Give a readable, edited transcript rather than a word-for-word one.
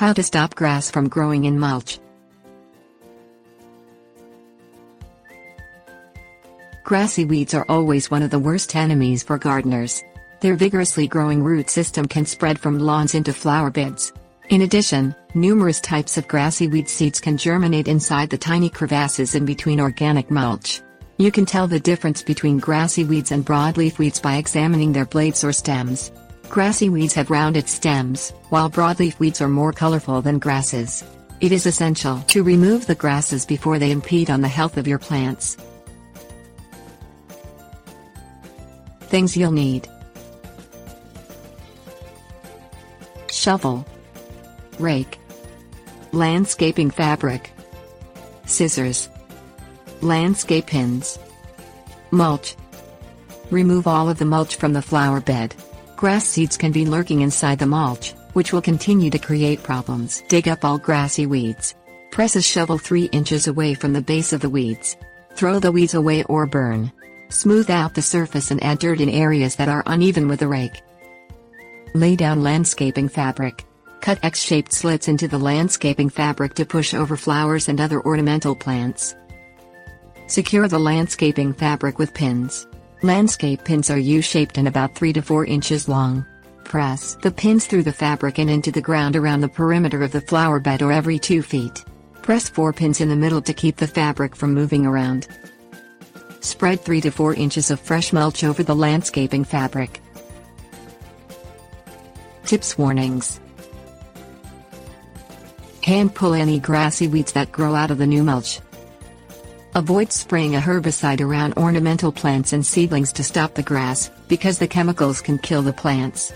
How to stop grass from growing in mulch. Grassy weeds are always one of the worst enemies for gardeners. Their vigorously growing root system can spread from lawns into flower beds. In addition, numerous types of grassy weed seeds can germinate inside the tiny crevasses in between organic mulch. You can tell the difference between grassy weeds and broadleaf weeds by examining their blades or stems. Grassy weeds have rounded stems, while broadleaf weeds are more colorful than grasses. It is essential to remove the grasses before they impede on the health of your plants. Things you'll need: shovel, rake, landscaping fabric, scissors, landscape pins, mulch. Remove all of the mulch from the flower bed. Grass seeds can be lurking inside the mulch, which will continue to create problems. Dig up all grassy weeds. Press a shovel 3 inches away from the base of the weeds. Throw the weeds away or burn. Smooth out the surface and add dirt in areas that are uneven with a rake. Lay down landscaping fabric. Cut X-shaped slits into the landscaping fabric to push over flowers and other ornamental plants. Secure the landscaping fabric with pins. Landscape pins are U-shaped and about 3 to 4 inches long. Press the pins through the fabric and into the ground around the perimeter of the flower bed or every 2 feet. Press 4 pins in the middle to keep the fabric from moving around. Spread 3 to 4 inches of fresh mulch over the landscaping fabric. Tips: warnings. Hand pull any grassy weeds that grow out of the new mulch. Avoid spraying a herbicide around ornamental plants and seedlings to stop the grass, because the chemicals can kill the plants.